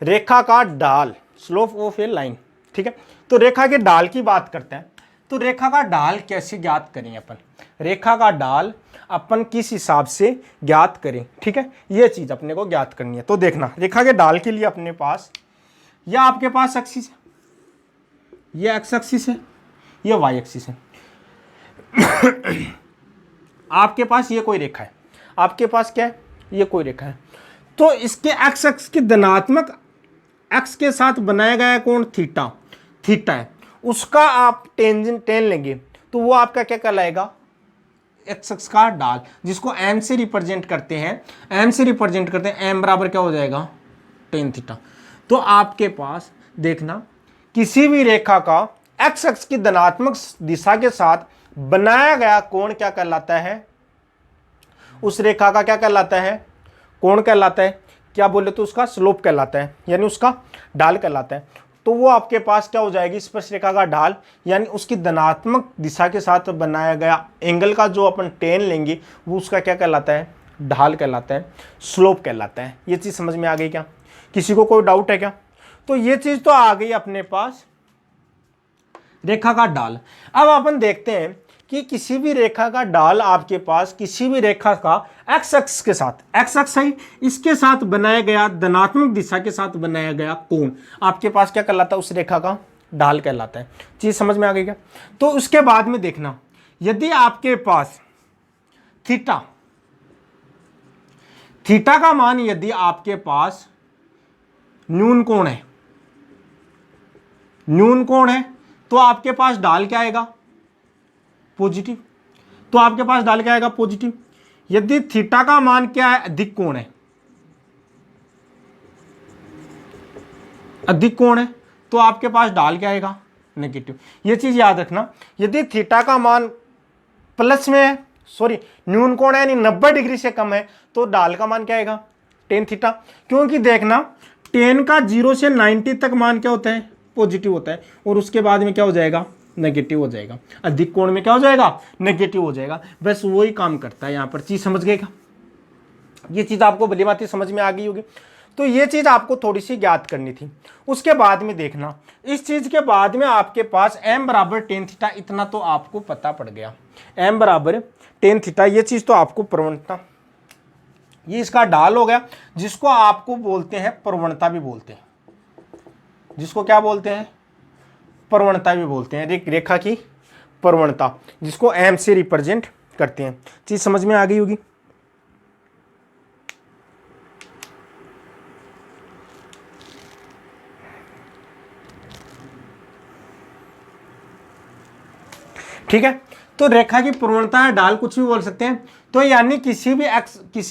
[SPEAKER 1] रेखा का ढाल, स्लोप ऑफ ए लाइन। ठीक है, तो रेखा के ढाल की बात करते हैं। तो रेखा का ढाल कैसे ज्ञात करें अपन, रेखा का ढाल अपन किस हिसाब से ज्ञात करें, ठीक है, ये चीज अपने को ज्ञात करनी है। तो देखना, रेखा के ढाल के लिए अपने पास या आपके पास एक्सिस है, ये एक्स एक्सिस है, ये वाई एक्सिस है। आपके पास ये कोई रेखा है, आपके पास क्या है, ये कोई रेखा है। तो इसके एक्स एक्स के धनात्मक एक्स के साथ बनाया गया कोण थीटा, थीटा है, उसका आप टेंजेंट टेन लेंगे तो वो आपका क्या कहलाएगा, एक्स एक्स का ढाल, जिसको एम से रिप्रेजेंट करते हैं, एम से रिप्रेजेंट करते हैं, एम बराबर क्या हो जाएगा, टेन थीटा। तो आपके पास देखना, किसी भी रेखा का एक्स एक्स की धनात्मक दिशा के साथ बनाया गया कोण क्या कहलाता है, उस रेखा का क्या कहलाता है, कोण कहलाता है। क्या बोले तो उसका स्लोप कहलाता है, यानी उसका ढाल कहलाता है। तो वो आपके पास क्या हो जाएगी, स्पर्श रेखा का ढाल, यानी उसकी धनात्मक दिशा के साथ बनाया गया एंगल का जो अपन टेन लेंगे वो उसका क्या कहलाता है, ढाल कहलाता है, स्लोप कहलाता है। ये चीज समझ में आ गई क्या, किसी को कोई डाउट है क्या। तो ये चीज तो आ गई अपने पास रेखा का ढाल। अब अपन देखते हैं कि किसी भी रेखा का ढाल आपके पास किसी भी रेखा का एक्स अक्ष के साथ, एक्स अक्ष है इसके साथ बनाया गया धनात्मक दिशा के साथ बनाया गया कोण आपके पास क्या कहलाता है, उस रेखा का ढाल कहलाता है। चीज समझ में आ गई क्या। तो उसके बाद में देखना, यदि आपके पास थीटा, थीटा का मान यदि आपके पास न्यून कोण है, न्यून कोण है, तो आपके पास ढाल क्या आएगा, पॉजिटिव। तो आपके पास ढाल क्या आएगा, पॉजिटिव। यदि थीटा का मान क्या है, अधिक कोण है, अधिक कोण है, तो आपके पास ढाल क्या आएगा, नेगेटिव। ये चीज याद रखना, यदि थीटा का मान प्लस में है, सॉरी न्यून कोण है यानी 90 डिग्री से कम है, तो ढाल का मान क्या आएगा, टेन थीटा। क्योंकि देखना टेन का 0 से 90 तक मान क्या होता है, पॉजिटिव होता है, और उसके बाद में क्या हो जाएगा, नेगेटिव हो जाएगा। अधिक कोण में क्या हो जाएगा, नेगेटिव हो जाएगा। बस वही काम करता है यहाँ पर। चीज समझ गए क्या? ये चीज आपको भली भांति समझ में आ गई होगी। तो ये चीज आपको थोड़ी सी ज्ञात करनी थी। उसके बाद में देखना, इस चीज के बाद में आपके पास m बराबर टेन थीटा, इतना तो आपको पता पड़ गया। m बराबर टेन थीटा, ये चीज तो आपको प्रवणता, ये इसका ढाल हो गया, जिसको आपको बोलते हैं प्रवणता भी बोलते हैं, जिसको क्या बोलते हैं, प्रवणता भी बोलते हैं। एक रेखा की प्रवणता, जिसको m से रिप्रेजेंट करते हैं। चीज समझ में आ गई होगी। ठीक है, तो रेखा की प्रवणता है ढाल, कुछ भी बोल सकते हैं। तो यानी किसी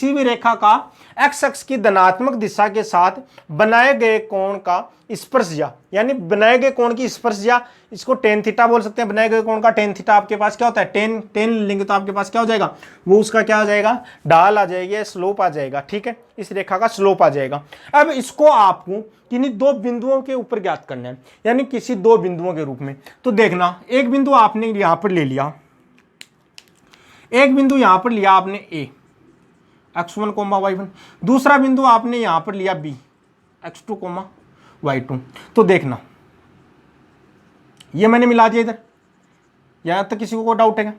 [SPEAKER 1] भी रेखा का एक्स अक्ष की धनात्मक दिशा के साथ बनाए गए कोण का स्पर्शज्या, यानी बनाए गए कोण की स्पर्शज्या, इसको टेन थीटा बोल सकते हैं। बनाए गए कोण का टेन थीटा आपके पास क्या होता है, टेन लेंगे तो आपके पास क्या हो जाएगा, वो उसका क्या हो जाएगा, ढाल आ जाएगी, स्लोप आ जाएगा। ठीक है, इस रेखा का स्लोप आ जाएगा। अब इसको आपको किन्हीं दो बिंदुओं के ऊपर ज्ञात करना है, यानी किसी दो बिंदुओं के रूप में। तो देखना, एक बिंदु आपने यहां पर ले लिया, एक बिंदु यहां पर लिया आपने ए, x1, y1। दूसरा बिंदु आपने यहां पर लिया बी, x2, y2। तो देखना, ये मैंने मिला दिया इधर, यहां तक किसी को कोई डाउट है क्या?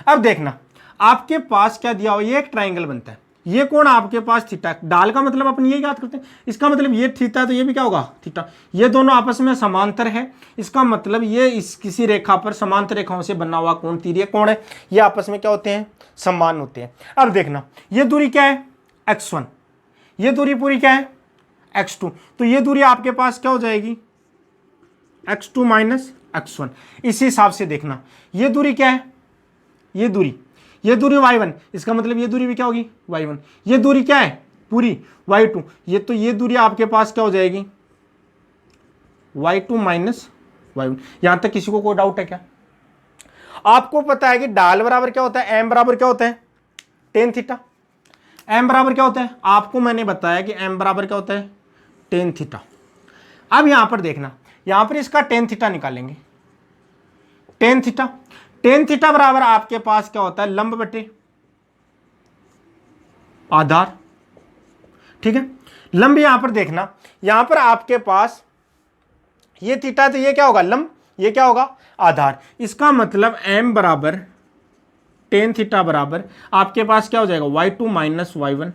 [SPEAKER 1] अब देखना, आपके पास क्या दिया हुआ, ये एक ट्राइंगल बनता है, ये कोण आपके पास थीटा, ढाल का मतलब अपन ये याद करते हैं, इसका मतलब ये थीटा, तो ये भी क्या होगा, थीटा। ये दोनों आपस में समांतर है, इसका मतलब ये इस किसी रेखा पर समांतर रेखाओं से बना हुआ कोण, तिर्यक कोण है, ये आपस में क्या होते हैं, समान होते हैं। अब देखना, ये दूरी क्या है, x1, ये दूरी पूरी क्या है, x2। तो ये दूरी आपके पास क्या हो जाएगी, x2 माइनस x1। इसी हिसाब से देखना, ये दूरी क्या है, ये दूरी y1, इसका मतलब ये दूरी भी क्या होगी, y1। ये दूरी क्या है, पूरी y2, ये तो ये दूरी आपके पास क्या हो जाएगी, y2 माइनस y1। यहां तक किसी को कोई डाउट है क्या? आपको पता है कि ढाल बराबर क्या होता है, m बराबर क्या होता है, टेन थीटा। m बराबर क्या होता है, आपको मैंने बताया कि m बराबर क्या होता है, टेन थीटा। अब यहां पर देखना, यहां पर इसका टेन थीटा निकालेंगे, टेन थीटा, टेन थीटा बराबर आपके पास क्या होता है, लंब बटे आधार। ठीक है, लंब यहां पर देखना, यहां पर आपके पास ये थीटा, तो ये क्या होगा, लंब, ये क्या होगा, आधार। इसका मतलब m बराबर टेन थीटा बराबर आपके पास क्या हो जाएगा, y2 minus y1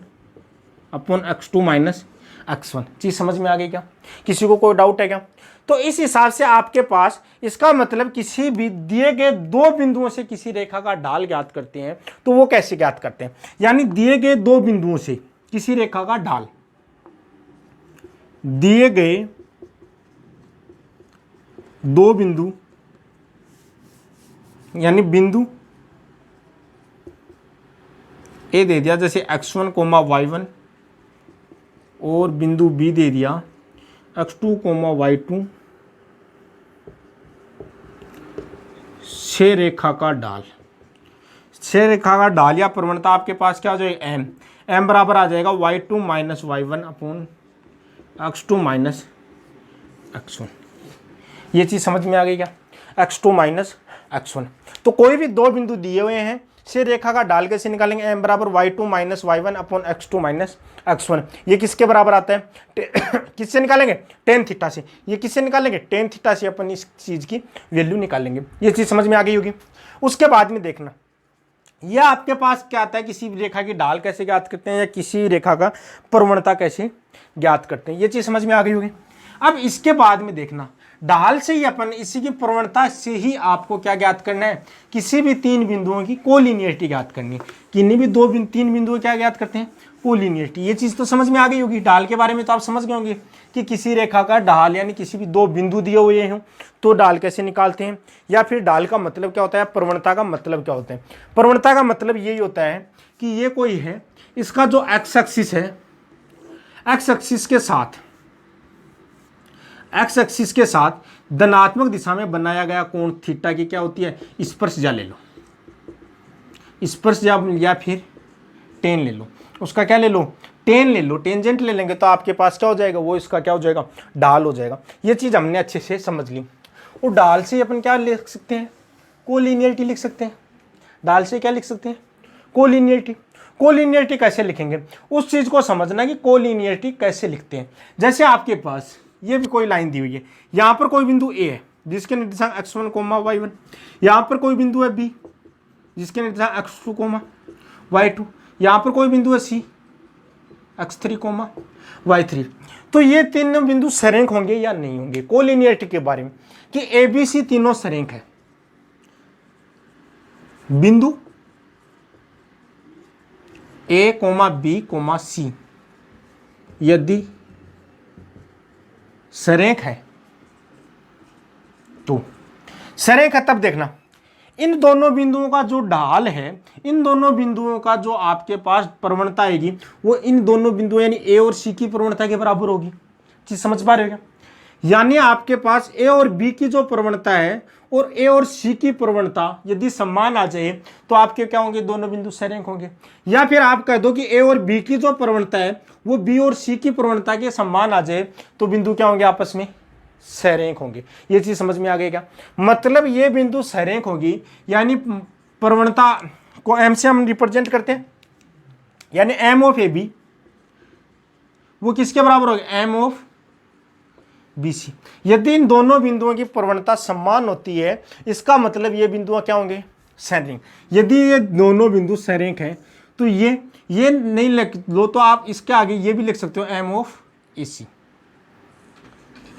[SPEAKER 1] upon x2 minus x1। चीज समझ में आ गई क्या? किसी को कोई डाउट है क्या? तो इस हिसाब से आपके पास, इसका मतलब किसी भी दिए गए दो बिंदुओं से किसी रेखा का ढाल ज्ञात करते हैं, तो वो कैसे ज्ञात करते हैं, यानी दिए गए दो बिंदुओं से किसी रेखा का ढाल, दिए गए दो बिंदु, यानी बिंदु ए दे दिया जैसे x1, y1, और बिंदु बी दे दिया x2, y2, छह रेखा का ढाल, छह रेखा का ढाल या प्रवणता आपके पास क्या हो जाएगा, m बराबर आ जाएगा y2 minus y1 upon x2 minus x1। ये चीज समझ में आ गई क्या, x2 माइनस x1। तो कोई भी दो बिंदु दिए हुए हैं, से रेखा का ढाल कैसे निकालेंगे, m बराबर y2 minus y1 upon x2 minus x1। ये किसके बराबर आता है, किससे निकालेंगे, टेन थीटा से। ये किससे निकालेंगे, टेन थीटा से अपन इस चीज की वैल्यू निकालेंगे। ये चीज समझ में आ गई होगी। उसके बाद में देखना, यह आपके पास क्या आता है, किसी रेखा की ढाल कैसे ज्ञात करते हैं, या किसी रेखा का प्रवणता कैसे ज्ञात करते हैं, ये चीज समझ में आ गई होगी। अब इसके बाद में देखना, ढाल से ही अपन इसी की प्रवणता से ही आपको क्या ज्ञात करना है, किसी भी तीन बिंदुओं की कोलिनियरिटी ज्ञात करनी है। किन्हीं भी तीन बिंदुओं क्या ज्ञात करते हैं, कोलिनियरिटी। ये चीज तो समझ में आ गई होगी। ढाल के बारे में तो आप समझ गए होंगे कि किसी रेखा का ढाल, यानी किसी भी दो बिंदु दिए हुए हों तो ढाल कैसे निकालते हैं, या फिर ढाल का मतलब क्या होता है, प्रवणता का मतलब क्या होता है। प्रवणता का मतलब यही होता है कि ये कोई है, इसका जो एक्स एक्सिस है, एक्स एक्सिस के साथ धनात्मक दिशा में बनाया गया कोण थीटा की क्या होती है, स्पर्शज्या ले लो, स्पर्शज्या या फिर टेन ले लो, उसका क्या ले लो, टेन ले लो, टेंजेंट ले लेंगे तो आपके पास क्या हो जाएगा, वो इसका क्या हो जाएगा, ढाल हो जाएगा। ये चीज़ हमने अच्छे से समझ ली। और ढाल से अपन क्या लिख सकते हैं, कोलिनियरिटी लिख सकते हैं। ढाल से क्या लिख सकते हैं, कोलिनियरिटी। कोलिनियरिटी कैसे लिखेंगे, उस चीज़ को समझना कि कोलिनियरिटी कैसे लिखते हैं। जैसे आपके पास ये भी कोई लाइन दी हुई है, यहाँ पर कोई बिंदु ए है जिसके निर्देशांक x1, y1, यहाँ पर कोई बिंदु है b जिसके निर्देशांक x2, y2, यहाँ पर कोई बिंदु है c x3, y3। तो ये तीनों बिंदु सरेख होंगे या नहीं होंगे, कोलिनियरिटी के बारे में कि ए बी सी तीनों सरेख है। बिंदु ए, बी, सी यदि सरेख है तो सरेख है, तब देखना इन दोनों बिंदुओं का जो ढाल है, इन दोनों बिंदुओं का जो आपके पास प्रवणता आएगी वो इन दोनों बिंदुओं यानी ए और सी की प्रवणता के बराबर होगी। चीज समझ पा रहे हो क्या, यानी आपके पास ए और बी की जो प्रवणता है और ए और सी की प्रवणता यदि समान आ जाए तो आपके क्या होंगे, दोनों बिंदु सरेख होंगे। या फिर आप कह दो कि ए और बी की जो प्रवणता है वो बी और सी की प्रवणता के समान आ जाए तो बिंदु क्या होंगे, आपस में सरेख होंगे। ये चीज समझ में आ गई क्या, मतलब ये बिंदु सरेख होगी यानी प्रवणता को एम से हम रिप्रेजेंट करते हैं, यानी एम ऑफ ए बी वो किसके बराबर होगा, एम ऑफ बी सी। यदि इन दोनों बिंदुओं की प्रवणता समान होती है इसका मतलब ये बिंदुआं क्या होंगे, सरेख। यदि ये दोनों बिंदु सरेख हैं तो ये नहीं लिख लो तो आप इसके आगे ये भी लिख सकते हो, एम ऑफ ए सी।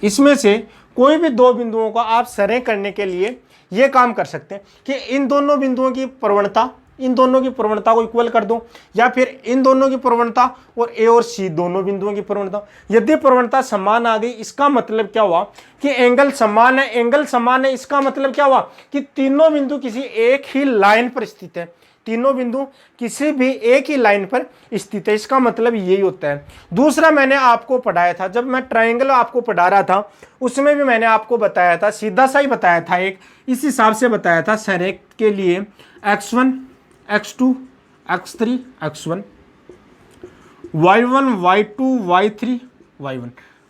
[SPEAKER 1] इसमें से कोई भी दो बिंदुओं को आप सरेख करने के लिए ये काम कर सकते हैं कि इन दोनों बिंदुओं की प्रवणता, इन दोनों की प्रवणता को इक्वल कर दो, या फिर इन दोनों की प्रवणता और ए और सी दोनों बिंदुओं की प्रवणता। यदि प्रवणता समान आ गई इसका मतलब क्या हुआ कि एंगल समान है। एंगल समान है इसका मतलब क्या हुआ कि तीनों बिंदु किसी एक ही लाइन पर स्थित है, तीनों बिंदु किसी भी एक ही लाइन पर स्थित है। इसका मतलब यही होता है। दूसरा मैंने आपको पढ़ाया था, जब मैं ट्रायंगल आपको पढ़ा रहा था उसमें भी मैंने आपको बताया था, सीधा सा ही बताया था, एक इस हिसाब से बताया था सरेख के लिए x1, x2, x3, x1, y1, y2, y3, y1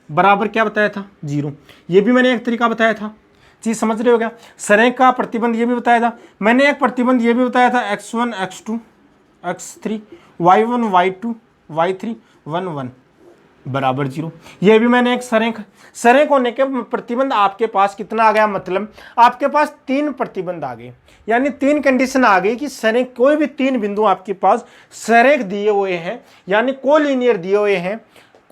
[SPEAKER 1] बराबर क्या बताया था, 0। ये भी मैंने एक तरीका बताया था। चीज समझ रहे हो क्या, सरेख का प्रतिबंध ये भी बताया था मैंने, एक प्रतिबंध ये भी बताया था x1, x2, x3, y1, y2, y3, 1, 1 बराबर 0। ये भी मैंने एक सरेख होने के प्रतिबंध आपके पास कितना आ गया, मतलब आपके पास 3 प्रतिबंध आ गए, यानी 3 कंडीशन आ गई कि सरेख, कोई भी 3 बिंदु आपके पास सरेख दिए हुए हैं यानी कोलिनियर दिए हुए हैं,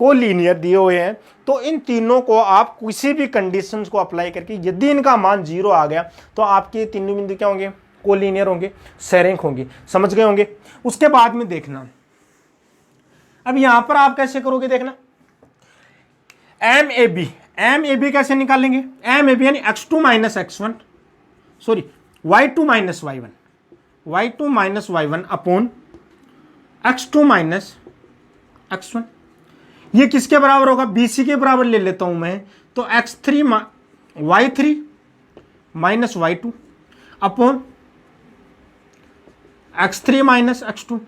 [SPEAKER 1] कोलिनियर दिए हुए हैं, तो इन तीनों को आप किसी भी कंडीशन को अप्लाई करके यदि इनका मान 0 आ गया तो आपके तीनों बिंदु क्या होंगे, कोलिनियर होंगे, सरेख होंगे। समझ गए होंगे। उसके बाद में देखना, अब यहां पर आप कैसे करोगे देखना, एम ए बी कैसे निकालेंगे, एम ए बी यानी x2 minus x1, sorry y2 minus y1, y2 minus y1 upon x2 minus x1। ये किसके बराबर होगा, BC के बराबर ले लेता हूं मैं, तो y3 minus y2 upon x3 minus x2,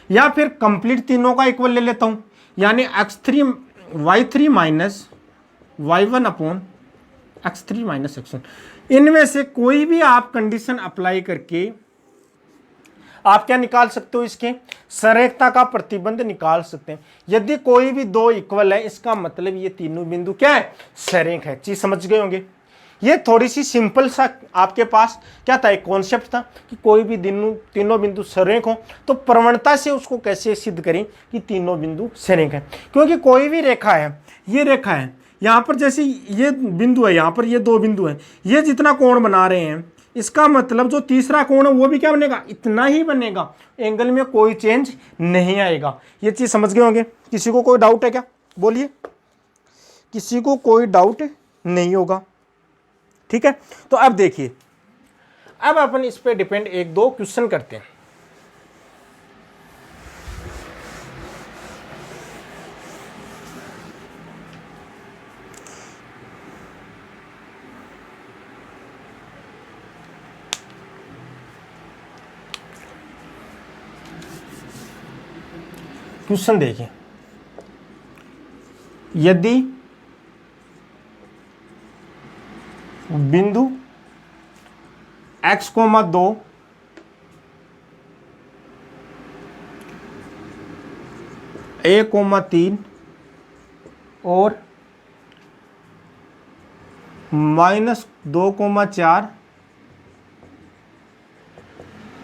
[SPEAKER 1] या फिर कंप्लीट तीनों का इक्वल ले लेता हूं, यानी y3 minus y1 upon x3 minus x1। इनमें से कोई भी आप कंडीशन अप्लाई करके आप क्या निकाल सकते हो, इसके सरेखता का प्रतिबंध निकाल सकते हैं। यदि कोई भी दो इक्वल है इसका मतलब ये तीनों बिंदु क्या है, सरेख है। चीज समझ गए होंगे। ये थोड़ी सी सिंपल सा आपके पास क्या था, एक कॉन्सेप्ट था कि कोई भी तीनों बिंदु सरेख हो तो प्रवणता से उसको कैसे सिद्ध करें कि तीनों बिंदु सरेख है। क्योंकि कोई भी रेखा है, ये रेखा है, यहाँ पर जैसे ये बिंदु है, यहाँ पर ये 2 बिंदु है, ये जितना कोण बना रहे हैं इसका मतलब जो तीसरा कोण है वो भी क्या बनेगा, इतना ही बनेगा, एंगल में कोई चेंज नहीं आएगा। ये चीज समझ गए होंगे। किसी को कोई डाउट है क्या, बोलिए, किसी को कोई डाउट नहीं होगा, ठीक है। तो अब देखिए, अब अपन इस पे डिपेंड 1-2 क्वेश्चन करते हैं। क्वेश्चन देखिए, यदि बिंदु x, 2 a, 3 और -2, 4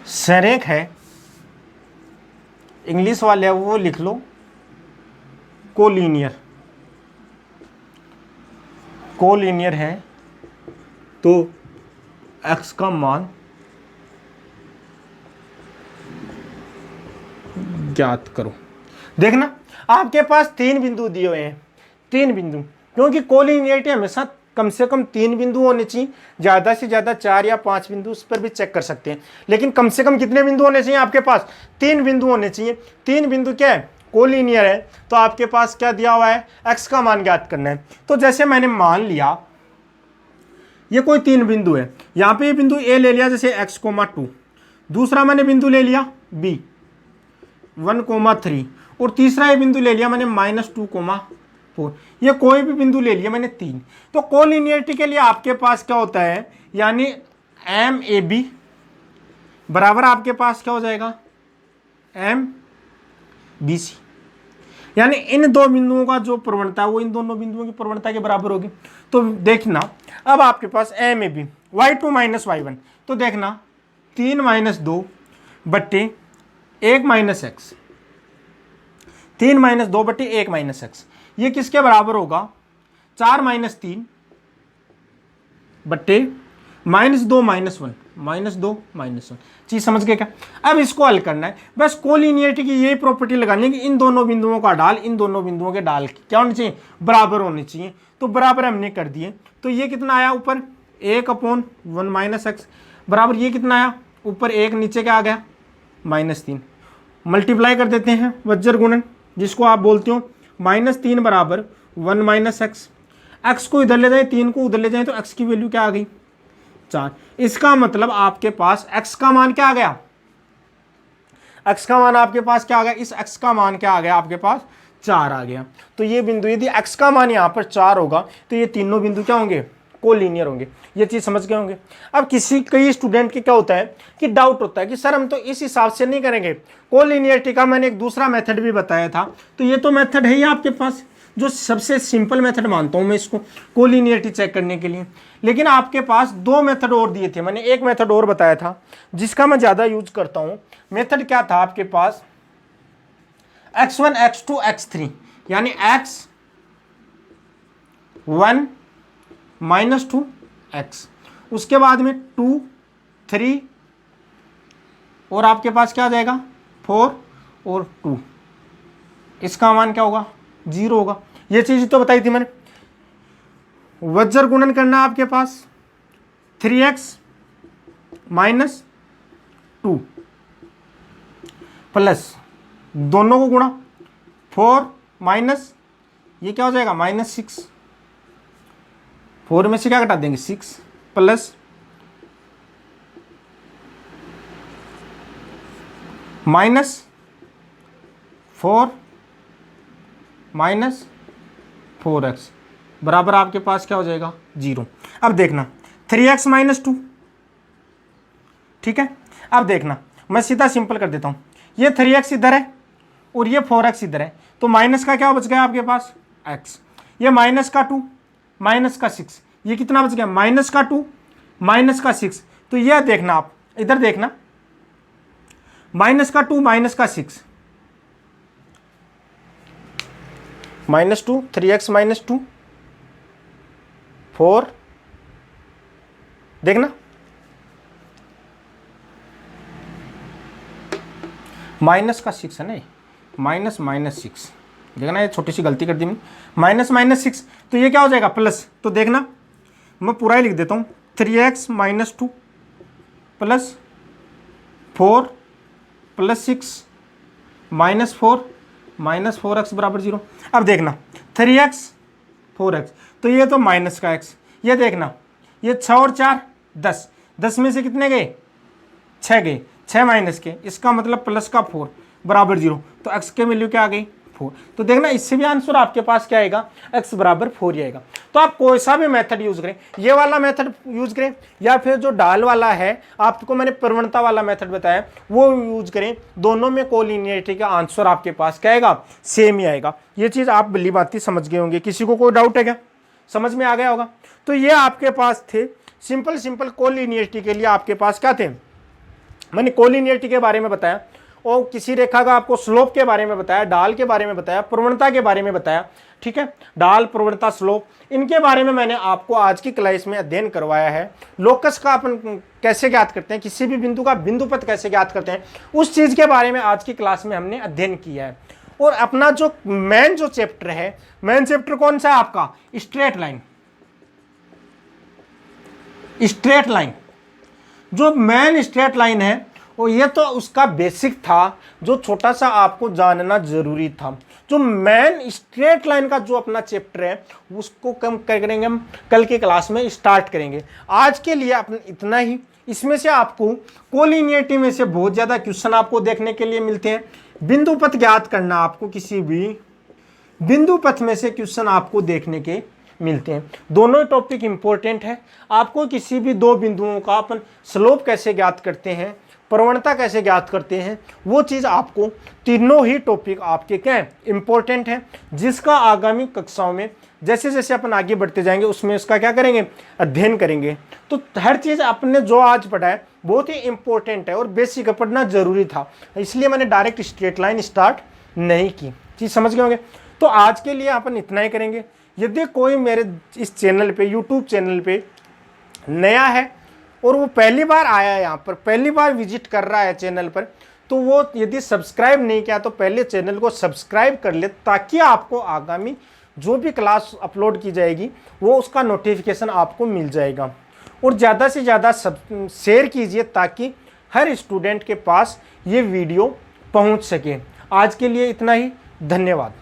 [SPEAKER 1] संरेख है, इंग्लिश वाले वो लिख लो कोलिनियर, कोलिनियर है, तो x का मान ज्ञात करो। देखना आपके पास 3 बिंदु दिए हुए हैं, 3 बिंदु, क्योंकि कोलिनियरिटी हमेशा कम से कम 3 बिंदु होने चाहिए, ज़्यादा से ज़्यादा 4 या 5 बिंदु उस पर भी चेक कर सकते हैं, लेकिन कम से कम कितने बिंदु होने चाहिए आपके पास? 3 बिंदु होने चाहिए। 3 बिंदु क्या है? कोलिनियर है। तो आपके पास क्या दिया हुआ है? x का मान ज्ञात करना है। तो जैसे मैंने मान लिया ये कोई 3 बिंदु है, यहाँ पे ये बिंदु a ले लिया जैसे x, 2, दूसरा मैंने बिंदु ले लिया b 1, 3 और तीसरा ये बिंदु ले लिया मैंने -2, 4, ये कोई भी बिंदु ले लिया मैंने 3। तो कोलिनियरिटी के लिए आपके पास क्या होता है, यानी MAB बराबर आपके पास क्या हो जाएगा? MBC, यानी इन 2 बिंदुओं का जो प्रवणता है वो इन दोनों बिंदुओं की प्रवणता के बराबर होगी। तो देखना अब आपके पास MAB y2 - y1, तो देखना 3 - 2 बट्टे 1 - x, 3 - 2 बट्टे 1 - x, ये किसके बराबर होगा? 4 - 3 बट्टे -2 -1, -1 चीज समझ गए क्या? अब इसको हल करना है, बस कोलिनियरिटी की यही प्रॉपर्टी लगानी है कि इन दोनों बिंदुओं का ढाल इन दोनों बिंदुओं के ढाल क्या होने चाहिए? बराबर होने चाहिए। तो बराबर हमने कर दिए, तो ये कितना आया ऊपर? 1/1 - x बराबर ये कितना आया ऊपर? 1 नीचे क्या आ गया? -3। मल्टीप्लाई कर देते हैं, वज्र गुणन जिसको आप बोलते हो, -3 बराबर 1 - x, x को इधर ले जाए 3 को उधर ले जाए तो x की वैल्यू क्या आ गई? 4। इसका मतलब आपके पास x का मान क्या आ गया? x का मान आपके पास क्या आ गया? इस x का मान क्या आ गया आपके पास? 4 आ गया। तो ये बिंदु यदि x का मान यहाँ पर 4 होगा तो ये तीनों बिंदु क्या होंगे? कोलिनियर होंगे। ये चीज समझ गए होंगे। अब कई स्टूडेंट के क्या होता है कि डाउट होता है कि सर हम तो इस हिसाब से नहीं करेंगे, कोलिनियरिटी का मैंने एक दूसरा मेथड भी बताया था, तो ये तो मेथड है ही आपके पास, जो सबसे सिंपल मेथड मानता हूं मैं इसको कोलिनियरिटी चेक करने के लिए। लेकिन आपके पास 2 मेथड और दिए थे, मैंने एक मेथड और बताया था जिसका मैं ज्यादा यूज करता हूं। मेथड क्या था आपके पास? x1 x2 x3, यानी x1 -2 x, उसके बाद में 2 3 और आपके पास क्या आ जाएगा? 4 और 2, इसका मान क्या होगा? 0 होगा। ये चीज तो बताई थी मैंने। वज्र गुणन करना आपके पास 3x - 2 प्लस दोनों को गुणा 4 माइनस ये क्या हो जाएगा? -6, 4 में से क्या घटा देंगे? 6 प्लस -4 -4x बराबर आपके पास क्या हो जाएगा? 0। अब देखना 3x - 2, ठीक है। अब देखना मैं सीधा सिंपल कर देता हूं, ये 3x इधर है और ये 4x इधर है, तो माइनस का क्या बच गया आपके पास? x, ये माइनस का 2 माइनस का 6, ये कितना बच गया? -2 -6। तो यह देखना आप इधर देखना, -2 -6, -2 3x - 2 4, देखना माइनस का 6 है ना, -6, देखना ये छोटी सी गलती कर दी मैंने, -6, तो ये क्या हो जाएगा? प्लस। तो देखना मैं पूरा ही लिख देता हूँ, 3x - 2 प्लस 4 प्लस 6 -4 4x बराबर 0। अब देखना 3x 4x, तो ये तो माइनस का x, ये देखना ये 6 और 4 10, 10 में से कितने गए? 6 गए, 6 माइनस के, इसका मतलब प्लस का 4 बराबर 0। तो x के वैल्यू क्या आ गई? 4। तो देखना इससे भी आंसर आपके पास क्या आएगा, x बराबर 4 ही आएगा। तो आप कोई सा भी मेथड यूज करें, ये वाला मेथड यूज करें या फिर जो डाल वाला है, आपको मैंने प्रवणता वाला मेथड बताया वो यूज करें, दोनों में कोलिनियरिटी का आंसर आपके पास क्या आएगा, सेम ही आएगा। ये चीज आप भली बात समझ गए होंगे। किसी को कोई डाउट है क्या, समझ में आ गया होगा। तो ये आपके पास थे सिंपल कोलिनियरिटी के लिए आपके पास क्या थे, मैंने कोलिनियरिटी के बारे में बताया और किसी रेखा का आपको स्लोप के बारे में बताया, डाल के बारे में बताया, प्रवणता के बारे में बताया। ठीक है, डाल, प्रवणता, स्लोप, इनके बारे में मैंने आपको आज की क्लास में अध्ययन करवाया है। लोकस का अपन कैसे ज्ञात करते हैं, किसी भी बिंदु का बिंदु पथ कैसे ज्ञात करते हैं, उस चीज के बारे में आज की क्लास में हमने अध्ययन किया है। और अपना जो मेन जो चैप्टर है, मेन चैप्टर कौन सा है आपका, स्ट्रेट लाइन। स्ट्रेट लाइन जो मेन स्ट्रेट लाइन है, और ये तो उसका बेसिक था जो छोटा सा आपको जानना जरूरी था। जो मेन स्ट्रेट लाइन का जो अपना चैप्टर है उसको कम करेंगे हम कल की क्लास में स्टार्ट करेंगे। आज के लिए अपन इतना ही। इसमें से आपको कोलिनियरिटी में से बहुत ज़्यादा क्वेश्चन आपको देखने के लिए मिलते हैं। बिंदु पथ ज्ञात करना, आपको किसी भी बिंदु पथ में से क्वेश्चन आपको देखने के मिलते हैं। दोनों टॉपिक इंपॉर्टेंट है। आपको किसी भी दो बिंदुओं का अपन स्लोप कैसे ज्ञात करते हैं, प्रवणता कैसे ज्ञात करते हैं, वो चीज़ आपको तीनों ही टॉपिक आपके क्या है, इंपॉर्टेंट है, जिसका आगामी कक्षाओं में जैसे जैसे अपन आगे बढ़ते जाएंगे उसमें उसका क्या करेंगे, अध्ययन करेंगे। तो हर चीज़ आपने जो आज पढ़ा है बहुत ही इंपॉर्टेंट है और बेसिक पढ़ना जरूरी था, इसलिए मैंने डायरेक्ट स्ट्रेट लाइन स्टार्ट नहीं की। चीज़ समझ गए होंगे। तो आज के लिए अपन इतना ही करेंगे। यदि कोई मेरे इस चैनल पे, यूट्यूब चैनल पे नया है और वो पहली बार आया है, यहाँ पर पहली बार विजिट कर रहा है चैनल पर, तो वो यदि सब्सक्राइब नहीं किया तो पहले चैनल को सब्सक्राइब कर ले, ताकि आपको आगामी जो भी क्लास अपलोड की जाएगी वो उसका नोटिफिकेशन आपको मिल जाएगा। और ज़्यादा से ज़्यादा शेयर कीजिए ताकि हर स्टूडेंट के पास ये वीडियो पहुँच सके। आज के लिए इतना ही, धन्यवाद।